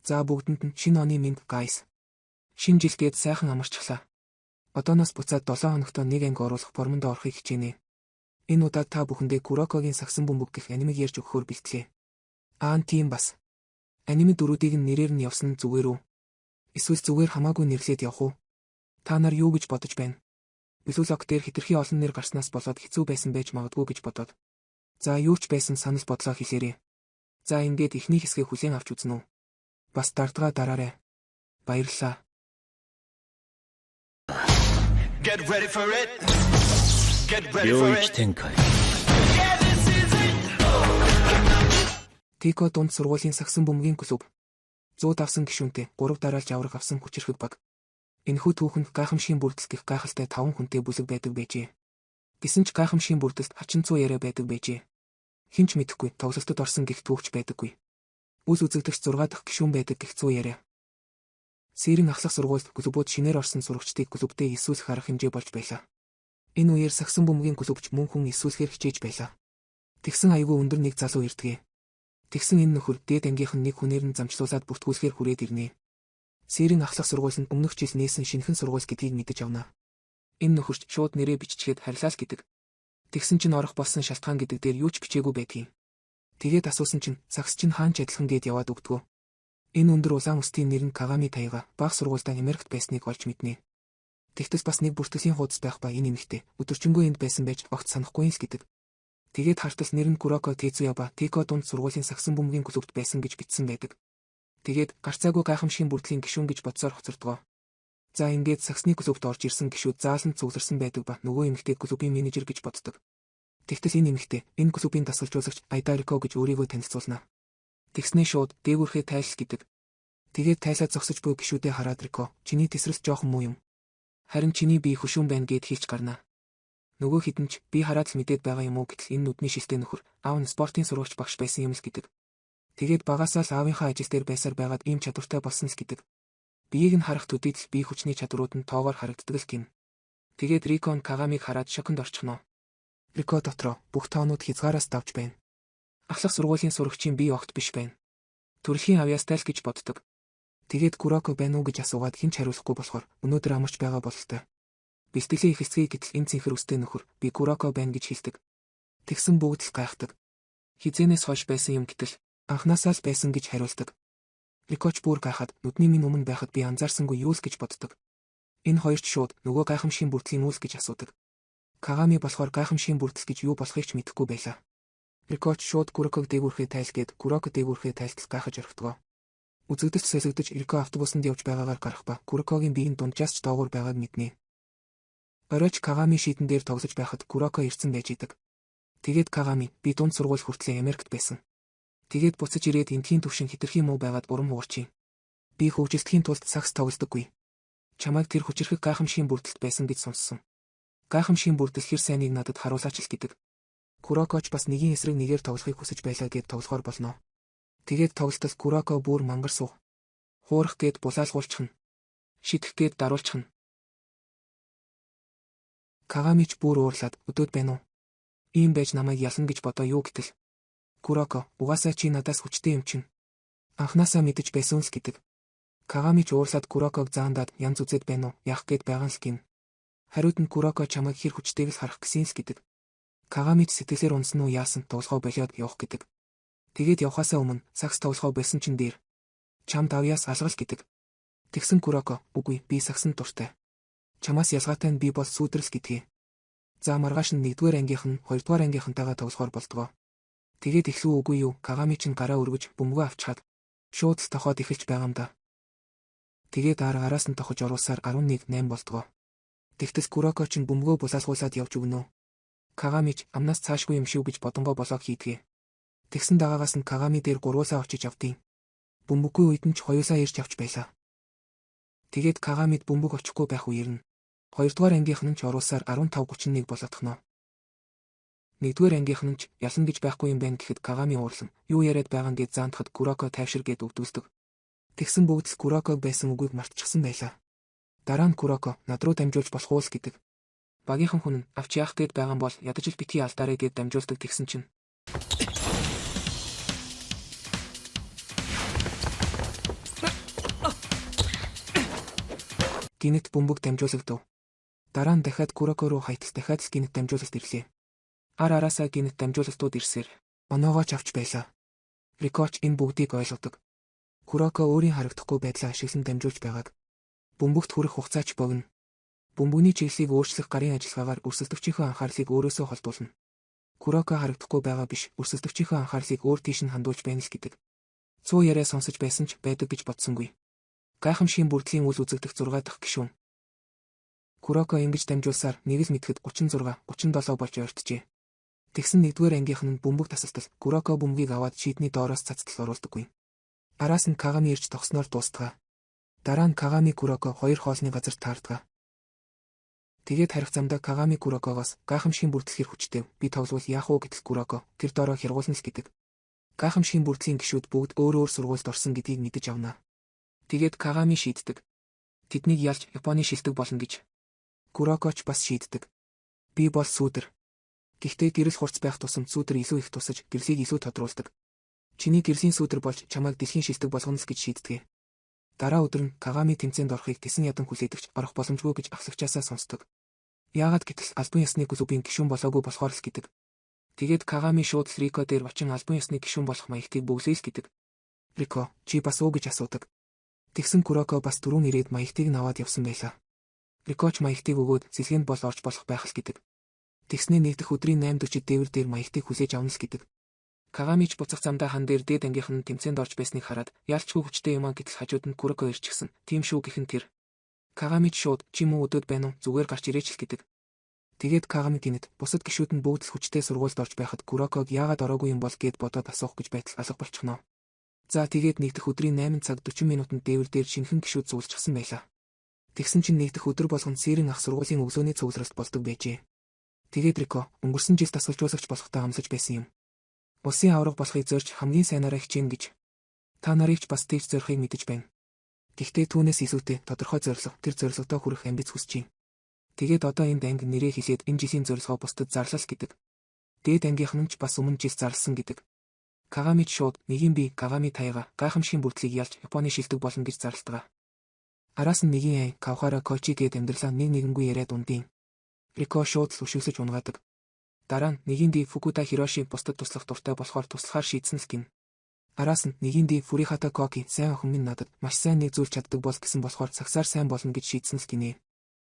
За бүгдэнд нь шинэ оны мэнд guys. Шинэ жил гээд сайхан амарчглаа. Одооноос буцаад 7 хоногт нэг анги оруулах формонд орохыг хичээнэ. Энэ удаад та бүхэндээ Курокогийн сагсан бөмбөг гэх анимыг ярьж өгөхөөр бэлтлээ. Тийм бас. Аними дөрүүдийг нь нэрээр нь явсан нь зүгээр үү? Эсвэл зүгээр хамаагүй нэрлээд явах уу? Та нар юу гэж бодож байна? Билүүлог дээр хэтэрхий олон нэр гарснаас болоод хэцүү байсан байж магадгүй гэж бодоод. За юу ч байсан санал бодлоо хэлээрэй. За ингээд эхний хэсгээ хүлээн авч үзнэ үү? Бас дардгаа дараарай. Баярлалаа. Get ready for it. Get ready for it. Yeah, this is it. Тико дунд сургуулийн сагсан бөмбөгийн клуб. 100 давсан гишүүнтэй 3 дараалж авраг авсан хүчирхэг баг. Энэхүү түүхэнд гайхамшигын бүрдэл гэх гайхалтай 5 хүнтэй бүлэг байдаг байжээ. Гэсэн ч гайхамшигын бүрдэлд хачин 100 яриа байдаг байжээ. Хинч мэдэхгүй тоглолтод орсон гих түүхч байдаггүй. Үс үзэгдэгч 6 дахь гишүүн байдаг гих 100 яриа. Сэрийн ахлах сургуульд клубүүд шинээр орсон сурагчдыг клубтэй эсүүлэх арга хэмжээ болж байлаа. Энэ үеэр сагсан бөмбөгийн клубч мөн хүн эсүүлэхээр хичээж байлаа. Тэгсэн аягүй өндөр нэг залуу ирдгээ. Тэгсэн энэ нөхөр дээд ангийнхан нэг хүнээр нь замчлуулаад бүртгүүлэхээр хүрээд ирнэ. Сэрийн ахлах сургууль нь өмнөх жил нээсэн шинэхэн сургууль гэдгийг мэдэж авнаа. Энэ нөхөрч шууд нэрээ биччихээд харьлал гэдэг. Тэгсэн чинь орох болсон шалтгаан гэдэг дээр юу ч бичээгүй байдгийн. Тэгээд асуусан чинь сагс чинь хаанч адилхан гээд яваад өгдгөө. Энэ өндөр улаан өстийн нэр нь Кагами Тайга баг сургуультай Америкт байсныг олж мэднэ. Тэгтэл бас нэг бүртгэлийн хуудас байх ба энэ эмэгтэй өдөржингөө энд байсан байж огт санахгүй юм л гэдэг. Тэгээд хартал нэр нь Куроко Тэцуяба Тико дунд сургуулийн сагсан бөмбөгийн клубт байсан гэж бичсэн байдаг. Тэгээд гарцаагүй гайхамшигын бүрдлийн гишүүн гэж бодсоор хоцордгоо. За ингээд сагсны клубт орж ирсэн гишүүд зааланд цугларсан байдаг ба нөгөө эмэгтэй клубын менежер гэж боддог. Тэгтэл энэ эмэгтэй энэ клубын дасгалжуулагч Айдарико гэж өөрийгөө танилцуулна. Тэгснээ шууд дээгүүрхээ тайлс гэдэг. Тэгээд тайлаа зогсож буй гишүүдээ хараад Рико, чиний тесрэлт жоохон муу юм. Харин чиний бие хөшүүн байна гэд хэлж гарнаа. Нөгөө хідэн ч би хараад л мэдээд байгаа юм уу гэтэл энэ нүдний шилтэй нөхөр аав нь спортын сурвалж багш байсан юм л гэдэг. Тэгээд багасаа л аавынхаа ажил дээр байсаар байгаад ийм чадвартай болсон л гэдэг. Биеийг нь харах төдийд л бие хүчний чадварууд нь тоогоор харагддаг л гин. Тэгээд Рико нь Кагамиг хараад шоконд орчихно. Рико дотроо бүх тоонууд хязгаараас давж байна. Ахлах сургуулийн сурагчийн бие огт биш байна. Төрөлхийн авьяастай л гэж боддог. Тэгээд Куроко байна уу гэж асуугаад хэн ч хариулахгүй болохоор өнөөдөр амарч байгаа бололтой. Бэлтгэлээ их эсгэе гэтэл энэ цэнхэр өстэй нөхөр би Куроко байна гэж хэлдэг. Тэгсэн бүгд л гайхдаг. Хизэнээс хойш байсан юм гэтэл анхнаасаа л байсан гэж хариулдаг. Рикоч бүр гайхаад нүдний минь өмнө байхад би анзаарсангүй юу л гэж боддог. Энэ хоёрч шууд нөгөө гайхамшигын бүрдлийн үйл гэж асуудаг. Кагами болохоор гайхамшигын бүрдэл гэж юу болохыг ч мэдэхгүй байлаа. Рикоч шууд Куроког дээгүүрхээ тайлгээд Куроко дээгүүрхээ тайлтал гайхаж орхидгоо. Үзэгдэж сэлгэж Рико автобусанд явж байгаагаар гарах ба Курокогийн биеийн дунджаас ч доогуур байгааг мэднэ. Оройч Кагами шийдэн дээр тоглож байхад Куроко ирсэн байж идэг. Тэгээд Кагами би дунд сургууль хүртлээр Америкт байсан. Тэгээд буцаж ирээд эндхийн төвшин хэтэрхий муу байгаад урам хугарчийн. Би хөгжилтхийн тулд сакс тоглодоггүй. Чамайг тэр хүчирхэг гайхамшигын бүрдэлт байсан гэж сонссон. Гайхамшигын бүрдэл хэр сайныг надад харуулаач л гэдэг. Курокоч бас нэгийн эсрэг нэгээр тоглохыг хүсэж байлаа гэд тоглохоор болно. Тэгээд тоглолтод Куроко бүр мангар суух. Хуурах гээд булаалгуулчихна. Шидэх гээд даруулчихна. Кагамич бүр уурлаад өдөөд байна уу? Ийм байж намайг ялна гэж бодоо юу гэтэл. Куроко угаасаа чи надаас хүчтэй юм чинь. Анхнаасаа мэдэж байсан л гэдэг. Кагамич уурлаад Куроког заандаад янз үзээд байна уу? Яах гээд байгаа л гин. Хариуд нь Куроко чамайг хэр хүчтэйг л харах гэсэн л гэдэг. Кагамич сэтгэлээр унсан уу яасан тоглохоо болоод явах гэдэг. Тэгээд явхаасаа өмнө сакс тоглохоо байсан чинь дээр. Чамд авьяас алгал гэдэг. Тэгсэн Куроко үгүй би саксанд дуртай. Чамаас ялгаатай нь би бол сүүдрэл гэдгийг. За маргааш нь 1-р ангийнх нь 2-р ангийнхантайгаа тоглохоор болдгоо. Тэгээд эхлүү үгүй юу Кагами чинь гараа өргөж бөмбөгөө авчхаад шууд л тохоод эхэлж байгаа юм да. Тэгээд араас нь тохож оруулсаар 11-8 болдгоо. Тэгтэл Куроко чинь бөмбөгөө булаалгуулад явж өгнө. Кагамич амнаас цаашгүй юм шүү гэж бодонгоо болоо хийдгээ. Тэгсэн дагаагаас нь Кагами дээр гурвуулаа очиж авдیں۔ Бөмбөггүй үед нь ч хоёулаа ирж авч байлаа. Тэгээд Кагамид бөмбөг очихгүй байх үеэр нь 2-р ангийнх нь ч оруулсаар 15:31 болоодохно. 1-р ангийнх нь ч ялан гэж байхгүй юм байна гэхэд Кагами уурлан юу яриад байгаа гэд заантахад Куроко тайвшир гэд өгдүүлдэг. Тэгсэн бүгд л Куроког байсан үгийг мартчихсан байлаа. Дараа нь Куроко над руу дамжуулж болох уу л гэдэг. Багийнхан хүн нь авч яах гээд байгаа юм бол ядаж л битгий алдаарэ гэд дамжуулдаг тэгсэн чинь. Гинэт бөмбөг дамжуулагдав. Дараа нь дахиад Куроко руу хаягдал дахиад гинэт дамжуулалт ирлээ. Араасаа гинэт дамжуулалтууд ирсээр оноогооч авч байлаа. Рикоч энэ бүгдийг ойлгодог. Куроко өөрийн харагдахгүй байдлаа ашиглан дамжуулж байгааг. Бөмбөгт хүрэх хугацаач богино. Бөмбөгний чиглэлийг өөрчлөх гарын ажиллагаагаар өрсөлдөгчийнхөө анхаарлыг өөрөөсөө холдуулна. Куроко харагдахгүй байгаа биш, өрсөлдөгчийнхөө анхаарлыг өөр тийш нь хандуулж байна л гэдэг. 100 яриа сонсож байсан ч байдаг гэж бодсонгүй. Гайхамшигын бүрдлийн үл үзэгдэх 6 дахь гишүүн. Куроко ингэж дамжуулсаар нэг л мэдхэд 36, 37 болж ойртжээ. Тэгсэн 1-р ангийнх нь бөмбөг тасалтал Куроко бөмбөгийг аваад шийдний доороос цацтал оруулдаггүй. Араас нь Кагами ирж тогсноор дуустгаа. Дараа нь Кагами Куроко хоёр хоолны газар таардгаа. Тэгээд харих замдаа Кагами Курокогоос гайхамшигын бүрдлэхэр хүчтэй би тогловол яах вэ гэтэл Куроко тэр доороо хяргуулна л гэдэг. Гайхамшигын бүрдлийн гишүүд бүгд өөр сургуульд орсон гэдгийг мэдэж авнаа. Тэгээд Кагами шийддэг. Тэднийг ялж Японы шилдэг болно гэж. Курокоч бас шийддэг. Би бол сүүдэр. Гэхдээ гэрэл хурц байх тусам сүүдэр илүү их тусаж гэрлийг илүү тодруулдаг. Чиний гэрлийн сүүдэр болж чамайг дэлхийн шилдэг болгоно л гэж шийддэг. Дараа өдөр нь Кагами тэмцээнд орохыг тесэн ядан хүлээдэгч орох боломжгүй гэж ахлагчаасаа сонсдог. Яагаад гэтэл албан ёсны клубын гишүүн болоогүй болохоор л гэдэг. Тэгээд Кагами шууд Рико дээр очин албан ёсны гишүүн болох маягтыг бөглөе л гэдэг. Рико, чи бас уу гэж асуудаг. Тэгсэн Куроко бас дөрөв ирээд маягтыг наваад явсан байлаа. Рикоч маягтыг өгөөд сэлгэнд бол орж болох байх л гэдэг. Тэгснээ нэг дэх өдрийн 8:40-д дээвэр дээр маягтыг хүлээж авна л гэдэг. Кагамич буцах замдаа хан дээр дээд ангийнх нь тэмцээнд орж байсныг хараад яалчгүй хүчтэй юм аа гэтэл хажууд нь Куроко ирчихсэн. Тийм шүү гэхэн тэр. Кагамич шууд чи муу өдөөд байна уу зүгээр гарч ирээч л гэдэг. Тэгээд Кагами гинэт бусад гишүүд нь бүгд л хүчтэй сургуульд орж байхад Куроког яагаад ороогүй юм бол гэд бодоод асуух гэж байтал алга болчихно. За тэгээд нэг дэх өдрийн 8 цаг 40 минутанд дээвэр дээр шинхэн гишүүд суулжчихсан байлаа. Тэгсэн чинь нэг дэх өдөр болгон сэрэн ах сургуулийн өглөөний цугларалт болдог байжээ. Тэгээд Рико өнгөрсөн жил дасгалжуулагч болохтой амлаж байсан юм. Улсын авраг болохыг зорж хамгийн сайнаараа хичээнэ гэж. Та нарыг ч бас тийж зорихыг мэдэж байна. Гэхдээ түүнээс илүүтэй тодорхой зорилго, тэр зорилгодоо хүрэх амбиц хүсэж байна. Тэгээд одоо энд анги нэрээ хэлээд энэ жилийн зорилгоо бусдад зарлал гэдэг. Дээд ангийнх нь ч бас өмнө жил зарласан гэдэг. Кагамич шууд нэгийн би Кагами таяга гайхамшигын бүрдлийг ялж Японы шилдэг болно гэж зарлалтгаа. Араас нь нэгийн ай Кавахара Кочи гээд амьдралаа нэгэнгүй яриад ундын. Рико шууд л өшөөсөж унгаадаг. Дараа нь нэгийн ди Фукута Хироши бусдад туслах дуртай болохоор туслахаар шийдсэн л гин. Араас нь нэгийн ди Фурихата Коки сайн охин минь надад маш сайн нэг зүйл чаддаг бол гэсэн болохоор цагсаар сайн болно гэж шийдсэн л гинэ.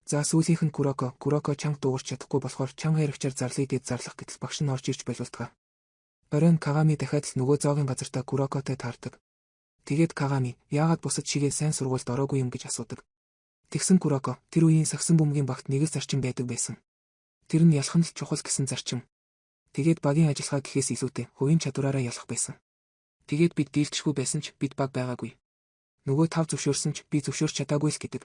За сүүлийнх нь Куроко чанга дуугарч чадахгүй болохоор чанга хэрэгчээр зарлыг дээд зарлах гэтэл багш нь орж ирж боловлтгаа. Оройн Кагами дахиад л нөгөө зоогийн газартаа Курокотой таардаг. Тэгээд Кагами яагаад бусад шигээ сайн сургуульд ороогүй юм гэж асуудаг. Тэгсэн Куроко тэр үеийн сагсан бөмбөгийн багт нэг л зарчим байдаг байсан. Тэр нь ялах нь л чухал гэсэн зарчим. Тэгээд багийн ажиллагаа гэхээс илүүтэй хувийн чадвараараа ялах байсан. Тэгээд бид дийлдэшгүй байсан ч бид баг байгаагүй. Нөгөө тав зөвшөөрсөн ч би зөвшөөрч чадаагүй л гэдэг.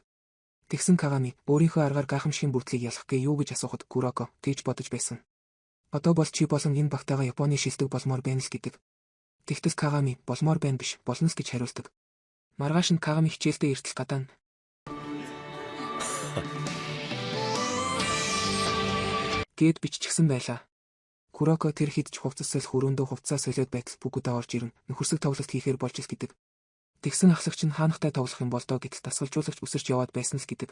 Тэгсэн Кагами өөрийнхөө аргаар гайхамшигын бүрдлийг ялах гээ юу гэж асуухад Куроко тэгж бодож байсан. Одоо бол чи болон энэ багтайгаа Японы шилдэг болмоор байна л гэдэг. Тэгтэл Кагами болмоор байна биш, болно л гэж хариулдаг. Маргааш нь Кагами хичээлдээ эртэл гадаа гээд биччихсэн байлаа. Куроко тэр хэд ч хувцас солих өрөөндөө хувцас солиод байтал Фукута орж ирэн нөхөрсөг тоглолт хийхээр болж л гэдэг. Тэгсэн ахлагч нь хаанахтай тоглох юм бол доо гэтэл дасгалжуулагч өсөрч яваад байсан л гэдэг.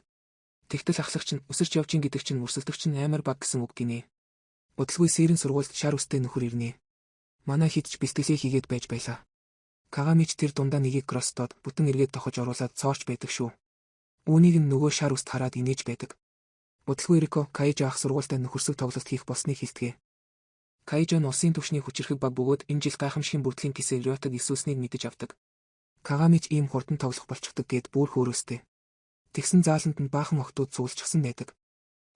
Тэгтэл ахлагч нь өсөрч явж ин гэдэг чинь өрсөлдөгч нь амар баг гэсэн үг гинэ. Удалгүй сэрэн сургуульд шар үстэй нөхөр ирнэ. Манай хэд ч бэлтгэлээ хийгээд байж байлаа. Кагамич тэр дундаа нэгийг кросстоод бүтэн эргээд тохож оруулаад цоорч байдаг шүү. Үүнийг нь нөгөө шар үст хараад инээж байдаг. Удалгүй Рико Кайжо ах сургуультай нөхөрсөг тоглолт хийх болсныг хэлтгэ. Кайжо нь улсын түвшний хүчирхэг баг бөгөөд энэ жил гайхамшигын бүрдлийн кисэл Рётаг исүүлснийг мэдэж авдаг. Кагамич ийм хурдан тоглох болчихдог гэд бүр хөөрөөстэй. Тэгсэн зааланд нь баахан охтууд суулчихсан байдаг.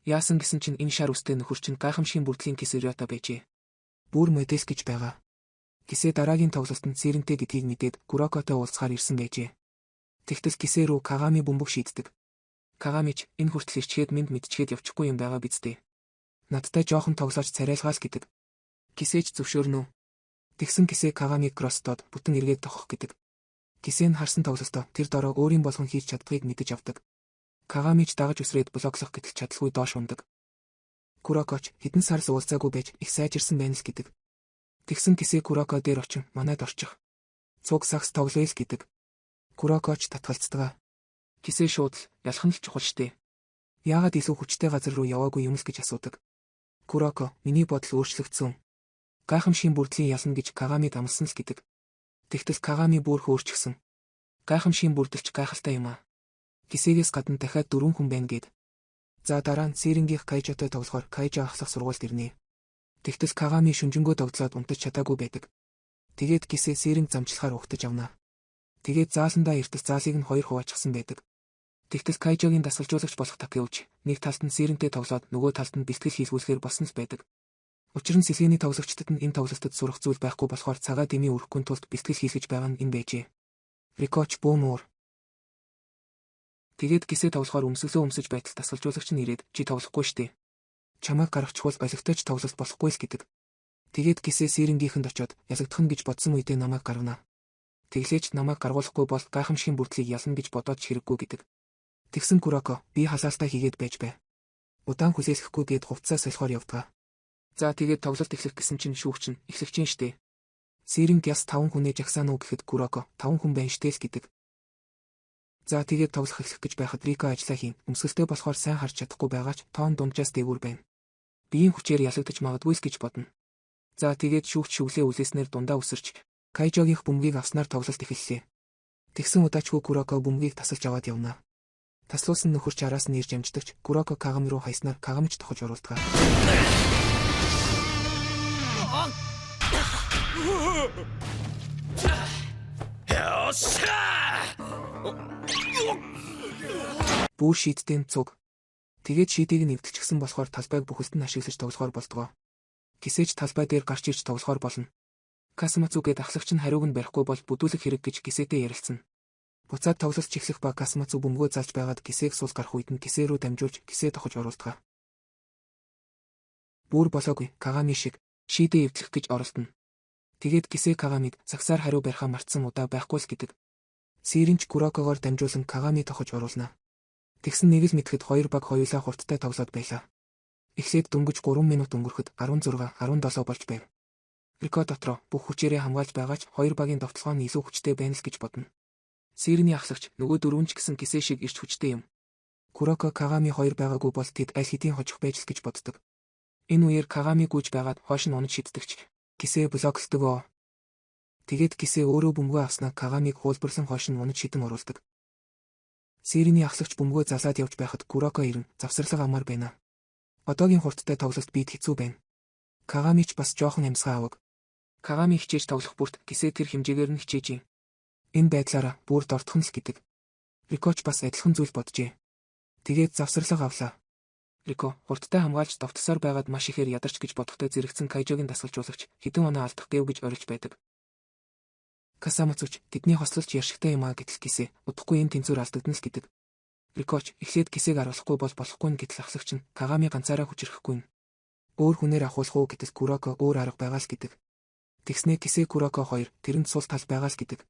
Яасан гэсэн чинь энэ шар үстэй нөхөр чинь гайхамшигын бүрдлийн кисэл Рёта байжээ. Бүр модель гэж байгаа. Кисэ дараагийн тоглолтод сэрэнтэй гэдгийг мэдээд Курокотой уулзахаар ирсэн байжээ. Тэгтэл Кисэ рүү Кагами бөмбөг шийддэг. Кагамич энэ хүртэл ирчгээд минь мэдчихэд явчихгүй юм байгаа бидтэй. Надтай жоохон тоглооч царайлгаал гэдэг. Кисэж зөвшөөрнө. Тэгсэн Кисэ Кагамиг кросстоод бүтэн эргээд тохох гэдэг. Кисэ нь харсан тоглолтоо тэр дороо өөрийн болгон хийж чаддгийг мэдэж авдаг. Кагамич дагаж үсрээд блоклох гэтэл чадалгүй доош ундаг. Курокоч хэдэн сар л уулзаагүй байж их сайжирсан байна л гэдэг. Тэгсэн Кисэ Куроко дээр очин манайд орчих. Цуг сакс тоглоё л гэдэг. Курокоч татгалцдаг. Кисээ шууд л ялах нь л чухал штэ. Яагаад илүү хүчтэй газар руу яваагүй юмс гэж асуудаг. Куроко, миний бодол өөрчлөгдсөн. Гайхамшигын бүрдлийн ялна гэж Кагамид амласан л гэдэг. Тэгтэл Кагами бүр хөөрчихсөн. Гайхамшигын бүрдэлч гайхалтай юм аа. Кисээгээс гадна дахиад 4 хүн байна гэд. За дараа нь Сэрингийн Кайжотой тоглохоор Кайжо ахлах сургуульд ирнэ. Тэгтэл Кагами шүнжэнгөө тогтлоод унтаж чадаагүй байдаг. Тэгээд Кисээ Сэринг замчлахаар угтаж авнаа. Тэгээд зааландаа эртэл заалыг нь 2 хуваачсан байдаг. Тэгтэл Кайжогийн дасгалжуулагч болох Такеуч нэг талд нь Сэринтэй тоглоод нөгөө талд нь бэлтгэл хийлгүүлэхээр болсон л байдаг. Учир нь сэлгээний тоглогчдод нь энэ тоглолтод сурах зүйл байхгүй болохоор цагаа дэмий өрөхгүй тулд бэлтгэл хийлгэж байгаа нь энэ байжээ. Рикоч бөөнөр. Тэгээд Кисээ тоглохоор өмсгөлөө өмсөж байтал дасгалжуулагч нь ирээд чи тоглохгүй штэ. Чамайг гаргачихвал олигтойч тоглолт болохгүй л гэдэг. Тэгээд Кисээ Сэрингийнхэнд очиод ялагдах нь гэж бодсон үедээ намайг гаргана. Тэглээч намайг гаргуулахгүй бол гайхамшигын бүрдлийг ялна гэж бодоод ч хэрэггүй гэдэг. Тэгсэн Куроко би халаалтаа хийгээд байж бай. Удаан хүлээлгэхгүй гээд хувцас солихоор явдгаа. За тэгээд тоглолт эхлэх гэсэн чинь шүүгч нь эхлэгч юм штэ. Сэринг яс 5 хүнээ жагсаана уу гэхэд Куроко 5 хүн байна штэ л гэдэг. За тэгээд тоглох эхлэх гэж байхад Рико ажиллаа хийн. Өмсгөлтэй болохоор сайн харж чадахгүй байгаа ч тоон дунджаас дээгүүр байна. Биеийн хүчээр ялагдаж магадгүй л гэж бодно. За тэгээд шүүгч шүглээ үлээснээр дундаа өсөрч Кайжогийнх бөмбөгийг авснаар тоглолт эхэллээ. Тэгсэн удаачгүй Куроко бөмбөгийг тасалж аваад явна. Таслуулсан нөхөрч араас нь ирж амждагч Куроко Кагами руу хайснаар Кагамич тохож оруулдаг. Бүр шийдтийн цуг. Тэгээд шийдийг нь эвдэлчихсэн болохоор талбайг бүхэлд нь ашиглаж тоглохоор болдгоо. Кисээч талбай дээр гарч ирж тоглохоор болно. Касамацу гээд ахлагч нь хариуг нь барихгүй бол бүдүүлэх хэрэг гэж Кисээтэй ярилцсан. Буцаад тоглолт эхлэх ба Касамацу бөмбөгөө залж байгаад Кисээг сул гарах үед нь Кисээ рүү дамжуулж Кисээ тохож оруулдаг. Бүр болоогүй Кагами шиг шийдээ эвдлэх гэж оролдоно. Тэгээд Кисээ Кагамид цагсаар хариу барихаа мартсан удаа байхгүй л гэдэг. Сэринч Курокогоор дамжуулан Кагами тохож оруулна. Тэгсэн нэг л мэдхэд 2 баг хоёулаа хурдтай тоглоод байлаа. Эхлээд дөнгөж 3 минут өнгөрөхөд 16-17 болж байв. Рико дотроо бүх хүчээрээ хамгаалж байгаа ч 2 багийн довтлогоо нь илүү хүчтэй байна л гэж бодно. Сэрний ахлагч нөгөө 4 ч гэсэн Кисээ шиг ирч хүчтэй юм. Куроко Кагами 2 байгаагүй бол тэд аль хэдийн хожих байж л гэж боддог. Энэ үеэр Кагами гүйж байгаад хойш нь унаж шиддэгч Кисээ блоклдог. Тэгээд Кисээ өөрөө бөмбөгөө авснаа Кагамиг хуулбарлан хойш нь унаж шидэн оруулдаг. Сэрний ахлагч бөмбөгөө залаад явж байхад Куроко ирнэ завсарлага амар байна. Одоогийн хурдтай тоглолт бид хэцүү байна. Кагамич бас жоохон амьсгаа аваг. Кагами хичээж тоглох бүрт Кисээ тэр хэмжээгээр нь хичээж юм. Энэ байдлаараа бүр дортхон л гэдэг. Рикоч бас адилхан зүйл боджээ. Тэгээд завсарлага авлаа. Рико хурдтай хамгаалж довтсоор байгаад маш ихээр ядарч гэж бодохтой зэрэгцэн Кайжогийн дасгалжуулагч хэдэн оноо алдах гээв гэж орилж байдаг. Касамацуч тэдний хослолч яршигтай юм аа гэтэл Кисээ удахгүй энэ тэнцвэр алдагдана л гэдэг. Рикоч эхлээд Кисээг аруулахгүй бол болохгүй нь гэтэл ахлагч нь Кагами ганцаараа хүчрэхгүй нь. Өөр хүнээр ахуулах уу гэтэл Куроко өөр арга байгаа л гэдэг. Тэгснээ Кисээ Куроко 2 тэрэнд сул тал байгаа л гэдэг.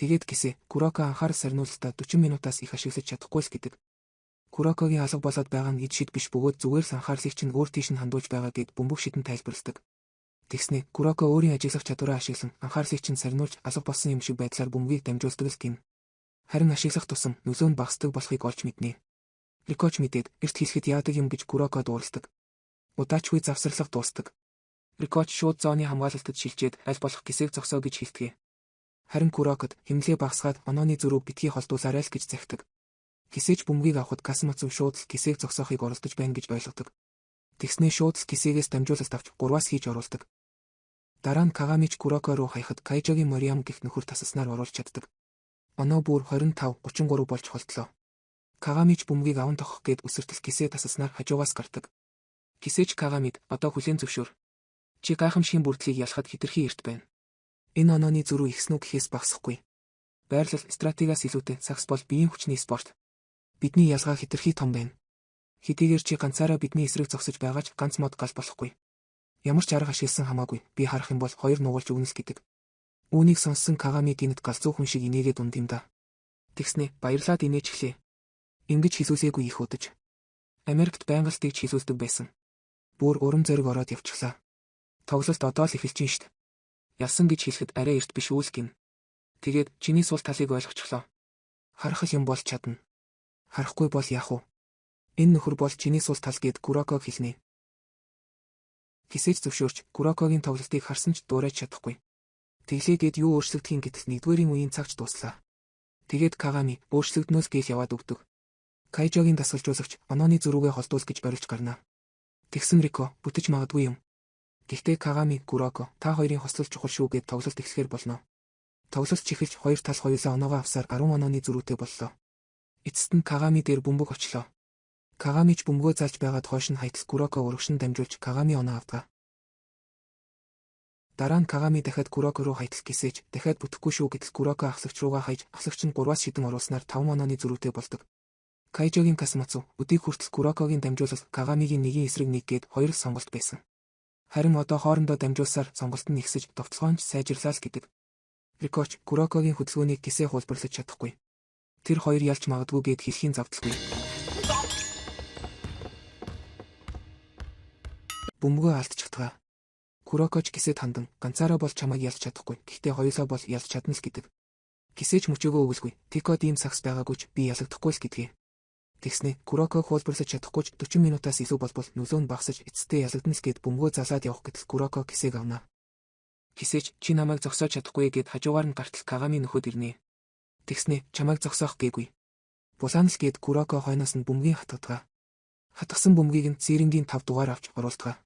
Тэгээд Кисээ Куроко анхаарал сарниулалтаа 40 минутаас их ашиглаж чадахгүй л гэдэг. Курокогийн алга болоод байгаа нь эд шид биш бөгөөд зүгээр л анхаарлыг чинь өөр тийш нь хандуулж байгаа гэд бөмбөг шидэн тайлбарладаг. Тэгснээ Куроко өөрийн ажиглах чадвараа ашиглан анхаарлыг чинь сарниулж алга болсон юм шиг байдлаар бөмбөгийг дамжуулдаг л гин. Харин ашиглах тусам нөлөө нь багасдаг болохыг олж мэднэ. Рикоч мэдээд эрт хэлэхэд яадаг юм гэж Куроко дууралдаг. Удаачгүй завсарлага дуустдаг. Рикоч шууд зооны хамгаалалтад шилжээд аль болох Кисээг зогсоо гэж хэлдэг. Харин Курокод хэмнэлээ багасгаад онооны зөрүү битгий холдуулаарай л гэж захидаг. Кисээч бөмбөгийг авахд Касамацу шууд л Кисээг зогсоохыг оролдож байна гэж ойлгодог. Тэгснээ шууд л Кисээгээс дамжуулалт авч 3-аас хийж оруулдаг. Дараа нь Кагамич Куроко руу хаяхад Кайжогийн Мориам гэх нөхөр тасаснаар оруулж чаддаг. Оноо бүр 25-33 болж холтлоо. Кагамич бөмбөгийг аван тохох гээд өсөртөл Кисээ тасаснаар хажуугаас гардаг. Кисээч Кагамид одоо хүлээн зөвшөөр. Чи гайхамшигын бүрдлийг ялахад хэтэрхий эрт байна. Энэ онооны зөрүү ихснүү гэхээс багасахгүй. Байрлал стратегиас илүүтэй сакс бол биеийн хүчний спорт. Бидний ялгаа хэтэрхий том байна. Хэдийгээр чи ганцаараа бидний эсрэг зогсож байгаа ч ганц мод гал болохгүй. Ямар ч арга ашигласан хамаагүй би харах юм бол 2 нугалж өгнө л гэдэг. Үүнийг сонссон Кагами гинэд галзуу хүн шиг инээгээд унд юм да. Тэгснэ баярлаад инээж эхлэе. Ингэж хилүүлээгүй их удаж. Америкт байнга л тэгж хилүүлдэг байсан. Бүр урам зориг ороод явчихлаа. Тоглолт одоо л эхэлж шít. Ялсан гэж хэлэхэд арай эрт биш үл гин. Тэгээд чиний сул талыг ойлгочихлоо. Харах юм бол чадна. Харахгүй бол яах вэ? Энэ нөхөр бол чиний сул тал гэд Куроког хэлнэ. Кисэж зөвшөөрч Курокогийн тоглолтыг харсан ч дуурайж чадахгүй. Тэглээгээд юу өөрчлөгдөх юм гэтэл нэгдүгээрийн үеийн цагч дууслаа. Тэгээд Кагами өөрчлөгднөөс гээл яваад өгдөг. Кайжогийн дасгалжуулагч онооны зөрүүгээ холдуул гэж барилж гарна. Тэгсэн Рико бүтэж магадгүй юм. Гэхдээ Кагами Куроко та хоёрын хослол чухал шүү гэд тоглолт эхлэхээр болно. Тоглолт чихэлж хоёр тал хоёулаа оноогоо авсаар 10 онооны зөрүүтэй боллоо. Эцэст нь Кагами дээр бөмбөг очлоо. Кагами ч бөмбөгөө залж байгаад хойш нь хайтал Куроко урагшин дамжуулж Кагами оноо авдаг. Дараа нь Кагами дахиад Куроко руу хайтал гисэж дахиад бүтэхгүй шүү гэтэл Куроко ахлагч руугаа хаяж ахлагч нь 3-аас шидэн оруулснаар 5 онооны зөрүүтэй болдог. Кайжогийн Касамацу өдийг хүртэл Курокогийн дамжуулалт Кагамигийн нэгийн эсрэг нэг гээд хоёр сонголт байсан. Харин одоо хоорондоо дамжуулсаар сонголт нь ихсэж товтлогоонч сайжирлаа л гэдэг. Рикоч Курокогийн хөдөлгөөнийг гисээ хуулбарлаж чадахгүй. Тэр хоёр ялж магадгүй гэд хэлхийн завдалгүй. Бөмбөгөө алдчихтгаа. Курокоч гисэд хандан ганцаараа бол чамайг ялж чадахгүй. Гэхдээ хоёулаа бол ялж чадна л гэдэг. Гисэж мөчөөгөө өгөлгүй. Тикод ийм сагс байгаагүй ч би ялагдахгүй л гэдгээ. Тэгснэ Куроког хуулбарлаж чадахгүй ч 40 минутаас илүү болбол нөлөө нь багасж эцэстээ ялагдана л гэд бөмбөгөө залаад явах гэтэл Куроко гисэг авна. Гисэж чи намайг зогсоож чадахгүй гэд хажуугаар нь гартал Кагами нөхөд ирнэ. Тэгснэ чамайг зогсоох гээгүй. Булаан л гэд Куроко хойноос нь бөмбөгийг хатгадаг. Хатгсан бөмбөгийг нь цэрэнгийн 5 дугаар авч оруулдаг.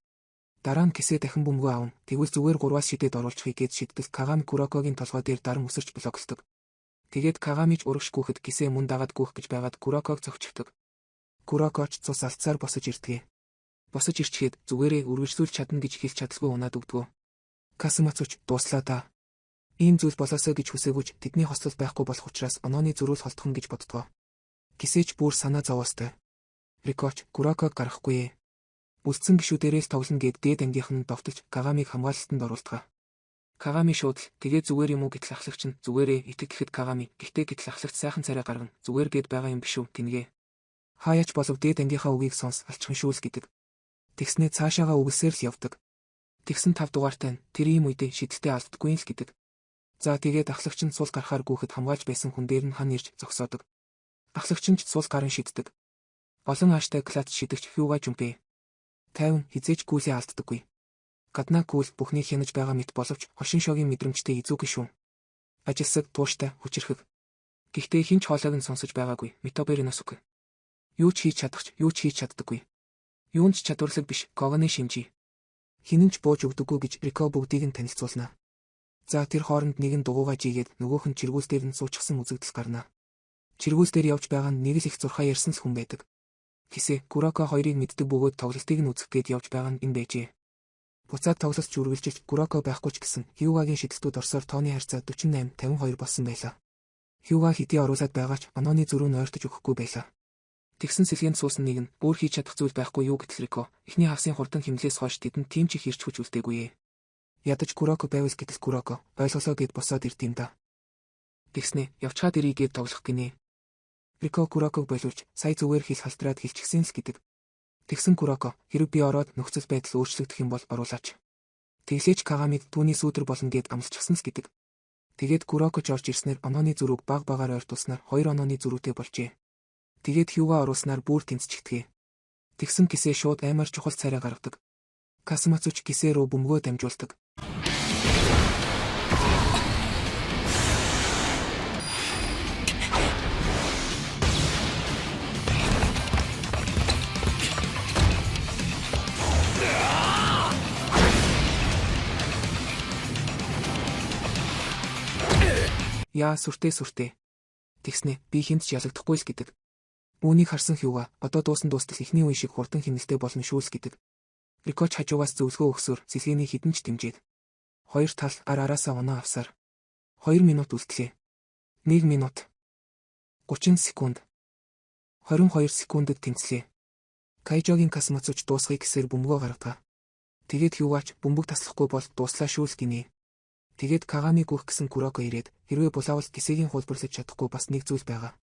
Дараа нь гисээ дахин бөмбөгөө авна. Тэгвэл зүгээр 3-аас шидэд оруулчихъя гэд шийдэл Кагами Курокогийн толгой дээр даран өсөрч блоклдог. Тэгээд Кагамич урагш гүөхд гисээ мөн дагаад гүөх гэж байгаад Куроког зогччихдаг. Курокоч цус алдсаар босож ирдэг. Босож ирчихэд зүгээрээ үргэлжлүүлж чадна гэж хэлж чадалгүй унаад өгдөг. Касамацуч дууслаа да. Ийм зүйл болоосоо гэж хүсээгүйч тэдний хослол байхгүй болох учраас онооны зөрүүл холдох гэж боддгоо. Гисээч бүр санаа зовоостой. Рикоч Куроког гарахгүй ээ. Үлдсэн гишүүдээрээ л тоглоно гэд дээд ангийнх нь довтолж Кагамиг хамгаалалтанд оруулдаг. Кагами шууд л тэгээ зүгээр юм уу гэтэл ахлагч нь зүгээрээ итгэхэд Кагами гэхдээ гэтэл ахлагч сайхан царай гаргана зүгээр гээд байгаа юм биш үү гингээ. Хаяач болов дээд ангийнхаа үгийг сонс алчхан шүүл гэдэг. Тэгснээ цаашаага үгэлсээр л явдаг. Тэгсэн 5 дугаартай нь тэр ийм үедээ шидэлтэй алддаггүй л гэдэг. За тэгээд ахлагч нь сул гарахаар гүөхд хамгаалж байсан хүн дээр нь хан ирж зогсоодог. Ахлагч нь ч сул гарын шиддэг. Олон ааштай клац шидэгч Хьюга Жумпэ. 50 хизээч гүйлээ алддаггүй. Гаднаа гүйл бүхний хянаж байгаа мэт боловч хошин шогийн мэдрэмжтэй эзүүг шүү. Ажилсаг тууштай хүчрхэг. Гэхдээ хинч хоолойг нь сонсож байгаагүй. Митоберинос үгүй. Юу ч хийж чадахч юу ч хийж чаддаггүй. Юунд ч чадварлаг биш. Когоны шинжи. Хинэнч бууж өгдөггүй гэж Рико бүгдийг нь танилцуулна. За тэр хооронд нэг нь дугуйгаа жигээд нөгөөх нь чиргүүл дээр нь суучихсан үзэгдэл гарна. Чиргүүл дээр явж байгаа нь нэг л их зурхаа ярьсан л хүн байдаг. Хисээ Куроко хоёрыг мэддэг бөгөөд тоглолтыг нь үзэх гээд явж байгаа нь энэ байжээ. Буцаад тоглолт үргэлжилж Куроко байхгүй ч гэсэн Хьюгагийн шидэлтүүд орсоор тооны харьцаа 48-52 болсон байлаа. Хьюга хэдий оруулаад байгаа ч онооны зөрүү нь ойртож өгөхгүй байлаа. Тэгсэн сэлгээнд суусан нэг нь өөр хийж чадах зүйл байхгүй юу гэтэл Рико эхний хагсын хурдан хэмнэлээс хойш тэдэнд тийм ч их ирч хүч үлдээгүй ээ. Ядаж Куроко байвал гэтэл Куроко ойлголоо гэд босоод ирд юм да. Тэгснэ явчаад ирий гэд тоглох гинэ. Рико Куроког боловч сая зүгээр хэл халтраад хэлчихсэн л гэдэг. Тэгсэн Куроко хэрэг би ороод нөхцөл байдал өөрчлөгдөх юм бол оруулаач. Тэглээч Кагамиг түүний сүүдэр болно гэд амлчихсан л гэдэг. Тэгээд Куроко орж ирснээр онооны зөрүүг баг багаар ойртуулснаар 2 онооны зөрүүтэй болжээ. Тэгээд Хьюга оруулснаар бүр тэнцчихдэгэ. Тэгсэн гисээ шууд аймаар чухал царай гаргадаг. Касамацуч гисээ рүү бөмбөгөө дамжуулдаг. Яа сүртэй. Тэгснэ би хинт ч ялагдахгүй л гэдэг. Үүнийг харсан Хьюга одоо дуустал ихний үе шиг хурдан хэмнэлтэй болно шүү л гэдэг. Рикоч хажуугаас зөвлөгөө өгсөөр сэлгээний хідэн ч дэмжээд. 2 тал араасаа оноо авсаар 2 минут үлдлээ. 1 минут 30 секунд 22 секундэд тэнцлээ. Кайжогийн Касамацуч дуусгыг гэсээр бөмбөгөө гаргадаг. Тэгээд Хьюгач бөмбөг таслахгүй бол дууслаа шүү л гинэ. Тэгээд Кагами гүөх гэсэн Куроко ирээд хэрвээ булаавал гисэгийн хуулбарлаж чадахгүй бас нэг зүйл байгаа.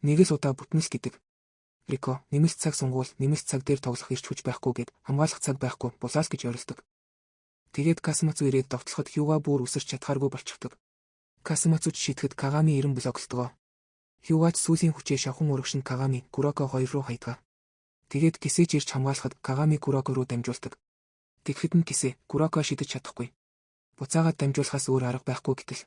Нэг л удаа бүтнэл гэдэг. Рико нэмэлт цаг сунгуул нэмэлт цаг дээр тоглох ирч хүч байхгүй гэд хамгаалах цаг байхгүй булаал гэж орилдог. Тэгээд Касамацу ирээд довтлоход Хьюга бүр үсэрч чадхааргүй болчихдог. Касамацуч шийтгэхэд Кагами ирэн блоклдог. Хьюгач сүүлийн хүчээ шавхан урагшин Кагами Куроко 2 руу хайдгаа. Тэгээд Кисэж ирж хамгаалахад Кагами Куроко руу дамжуулдаг. Тэгэхэд нь Кисэ Куроко шидэж чадахгүй. Буцаагаад дамжуулахаас өөр арга байхгүй гэтэл.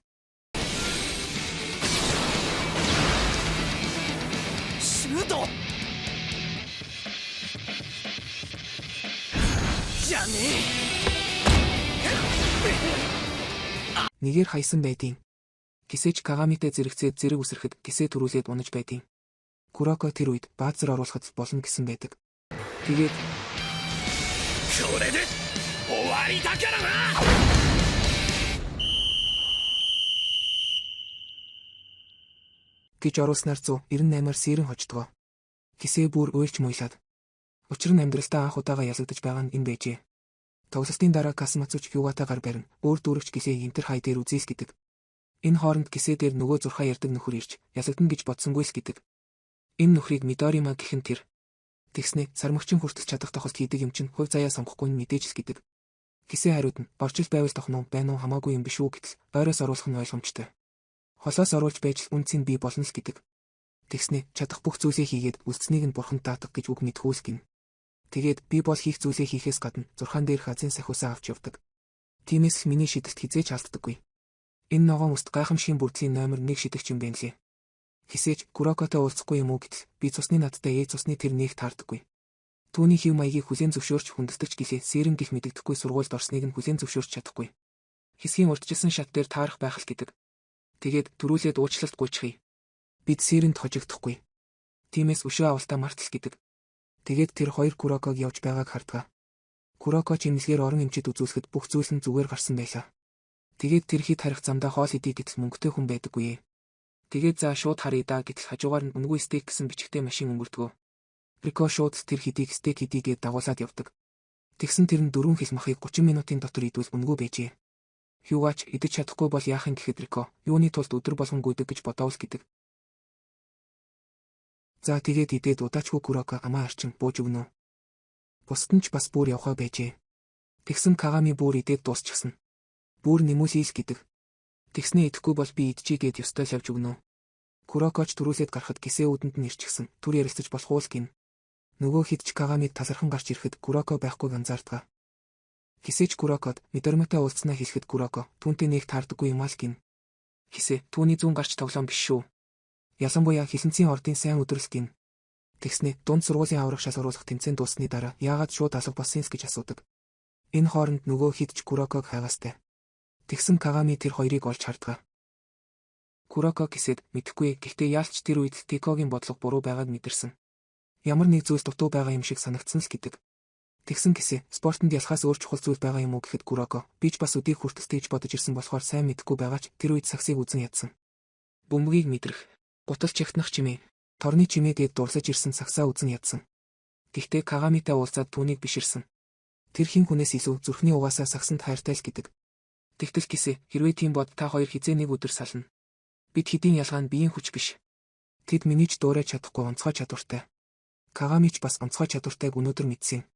Шүдо. Яни. Нэгээр хайсан байдیں۔ Кисэж Кагамитэй зэрэгцээд зэрэг үсрэхэд Кисэ төрүүлээд унаж байдیں۔ Куроко тэр үед баазар оруулахад болно гэсэн байдаг. Тэгээд гэж оруулснаар 198-аар сэрэн хождгоо. Кисэ бүр уйлж муйлаад. Учир нь амьдралдаа анх удаага ялагдаж байгаа нь энэ байжээ. Тоглолтын дараа Касумацуч Хьюгатай гар барин өөр дүүрэгч Кисэ интер хай дээр үзээс гэдэг. Энэ хооронд Кисэ дээр нөгөө зурхаа ярддаг нөхөр ирж ялагдана гэж бодсонгүй л гэдэг. Энэ нөхрийг Мидорима гэх нь тэр. Тэгснэ сармөгчин хүртэл чадах тохиолд хийдэг юм чинь хувь заяа сонгохгүй нь мэдээж л гэдэг. Кисэ хариуд нь борчил байвал тохно байна уу хамаагүй юм биш үү гэтэл ойроос оруулах нь ойлгомжтой. Холоос оруулж байж үнцийг бий болно л гэдэг. Тэгснэ чадах бүх зүйлээ хийгээд үлдсэнийг нь бурханд даатах гэж үг мэдхүүс гин. Тэгээд би бол хийх зүйлээ хийхээс гадна зурхаан дээрх азийн сахиусаа авч явдаг. Тиймээс л миний шидэлт хизээж алддаггүй. Энэ ногоон үст гайхамшигын бүрдлийн номер 1 шидэгч юм байна лээ. Хисэж Курокотой уулзахгүй юм уу гэтэл би цусны надтай ээж цусны тэр нэг таардаггүй. Түүний хэв маягийг хүлээн зөвшөөрч хүндэлдэг гэлээ сэрэн гих мэдэгдэхгүй сургуульд орсныг нь хүлээн зөвшөөрч чадахгүй. Хэсгийн урдчилсан шат дээр таарах байх л гэдэг. Тэгээд төрүүлээд уучлалт гуйчихъя. Бид сэрэнд хожигдохгүй. Тиймээс өшөө авалтаа мартал гэдэг. Тэгээд тэр хоёр Куроког явж байгааг хардгаа. Куроко чимнэлгээр орон эмчэд үзүүлэхэд бүх зүйл нь зүгээр гарсан байлаа. Тэгээд тэр хит харих замдаа хоол идий гэтэл мөнгөтэй хүн байдаггүй ээ. Тэгээд за шууд харъя да гэтэл хажуугаар нь үнгүй стейк гэсэн бичгтэй машин өнгөрдгөө. Рико шууд тэр хидийг стейк хийдийгээд дагуулад явдаг. Тэгсэн тэр нь 4 хил махыг 30 минутын дотор идвэл үнгүй байжээ. Хьюгач идэж чадахгүй бол яах юм гэхэд Рико юуны тулд өдөр болгон гүйдэг гэж бодоол гэдэг. За тэгээд идээд удаачгүй Куроко амаа арчин бууж өгнө. Бусд нь ч бас бүр явхаа байжээ. Тэгсэн Кагами бүр идээд дуусчихсан. Бүр нэмүүлээл гэдэг. Тэгснээ идэхгүй бол би идчихгээд ёстой л явж өгнө. Курокоч төрүүлээд гарахад Кисэ үдэнд нь ирчихсэн. Түр ярилцаж болох уул гин. Нөгөө хэд ч Кагамид талархан гарч ирэхэд Куроко байхгүйг анзаардгаа. Кисэж Курокод Мидориматай уулзснаа хэлэхэд Куроко түүнтэй нэг таардаггүй юм аа л гин. Кисэ түүний зүүн гарч тоглоом биш шүү. Ялангуяа хилэнцгийн ордын сайн өдрөлт гин. Тэгснэ дунд сургуулийн аврагшаас оруулах тэмцээн дуусны дараа яагаад шууд алга болсон юм гэж асуудаг. Энэ хооронд нөгөө хэд ч Куроког хайгаастай. Тэгсэн Кагами тэр хоёрыг олж хардгаа. Куроко Кисэд мэдэхгүй гэхдээ яалч тэр үед Тикогийн бодлого буруу байгааг мэдэрсэн. Ямар нэг зүйл дутуу байгаа юм шиг санагдсан л гэдэг. Тэгсэн Кисэ спортод ялхаас өөр чухал зүйл байгаа юм уу гэхэд Куроко би ч бас өдийг хүртэлтэй бодож ирсэн болохоор сайн мэдэхгүй байгаач тэр үед саксыг үзэн ядсан. Бөмбөгийг мэдрэх, гутал чигтнах чимээ, торны чимээгээд дурлаж ирсэн саксаа үзэн ядсан. Гэхдээ Кагамитай уулзаад түүнийг биширсэн. Тэр хин хүнээс илүү зүрхний угаасаа саксанд хайртай л гэдэг. Тэгтэл Кисэ хэрвээ тийм бод та хоёр хизээ нэг өдөр сална. Бид хэдийн ялгаа нь биеийн хүч биш. Тэд миний ч дуурайж чадахгүй онцгой чадвартай. Кагами ч бас онцгой чадвартайг өнөөдөр мэдсэн.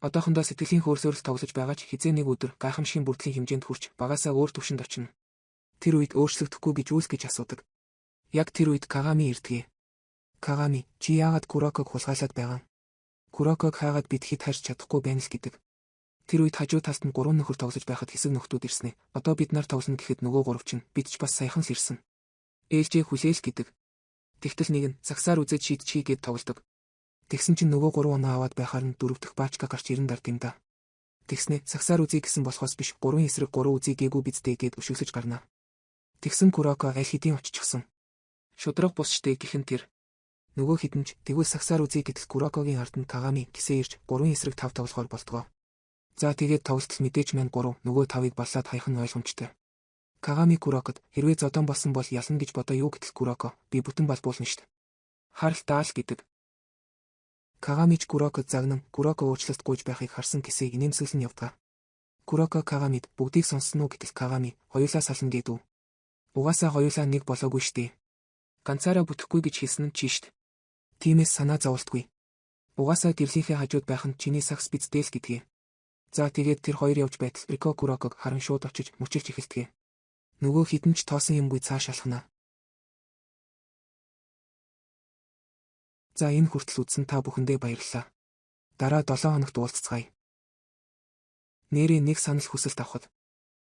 Одоохондоо сэтгэлийн хөөрсөөрөл тоглож байгаа ч хизээ нэг өдөр гайхамшигын бүрдлийн хэмжээнд хүрч багаасаа өөр түвшинд очино. Тэр үед өөрчлөгдөхгүй гэж үйл гэж асуудаг. Яг тэр үед Кагами ирдгээ. Кагами, чи яагаад Куроког хулгайлаад байгаа? Куроког хайгаад бид хэд харж чадахгүй байна л гэдэг. Тэр үед хажуу талд нь 3 нөхөр тоглож байхад хэсэг нөхдүүд ирснэ. Одоо бид нар тоглоно гэхэд нөгөө 3 чинь бид ч бас саяхан л ирсэн. Ээлжээ хүлээл гэдэг. Тэгтэл нэг нь саксаар үзэж шийдчихийгээд тоглодог. Тэгсэн чинь нөгөө 3 оноо аваад байхаар нь 4 дахь баачка гарч ирэн дард юм да. Тэгснэ саксаар үзье гэсэн болохоос биш 3 эсрэг 3 үзье гээгүй бидтэй гээд өшөглөж гарна. Тэгсэн Куроко аль хэдийн оччихсон. Шудраг бусчтэй гэхэн тэр. Нөгөө хідэнч тэгвэл саксаар үзье гэтэл Курокогийн ард нь Кагами Кисэ ирж 3 эсрэг 5 тоглохоор болтгоо. За тэгээд тоглолт мэдээж мэн 3 нөгөө 5-ыг баллаад хаях нь ойлгомжтой. Кагами Курокод хэрвээ зодон болсон бол ялна гэж бодоо юу гэтэл Куроко би бүтэн балбуулна штт. Харалт даал гэдэг. Кагамич Курокод загнан Куроко уучлалт гуйж байхыг харсан Кисэ инээмсэглэн явдгаа. Куроко Кагамид бүгдийг сонссон уу гэтэл Кагами хоёулаа сална гэдэг үү. Угаасаа хоёулаа нэг болоогүй штэ. Ганцаараа бүтэхгүй гэж хэлсэн нь чи штт. Тиймээс санаа зовлтгүй. Угаасаа гэрлийнхээ хажууд байх нь чиний сакс биздэл гэдгээ. За тэгээд тэр хоёр явж байтал Рико Куроког харан шууд очиж мөчөж эхэлтгээ. Нөгөө хідэн ч тоосон юмгүй цааш алхана. За энэ хүртэл үзсэн та бүхэндээ баярлалаа. Дараа 7 хоногт уулзцгаая. Нэрээ нэг санал хүсэлт авахд.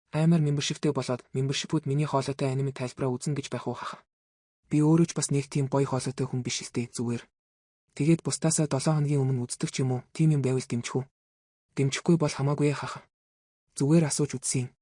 Аймаар мембершиптэй болоод мембершипүүд миний хоолойтой аниме тайлбараа үзэн гэж байх уу хаа. Би өөрөө ч бас нэг тийм гоё хоолойтой хүн биш л дээ зүгээр. Тэгээд бусдаасаа 7 хоногийн өмнө үздэг ч юм уу, тийм юм байвал дэмжих үү? Дэмжихгүй бол хамаагүй хаа. Зүгээр асууж үзье.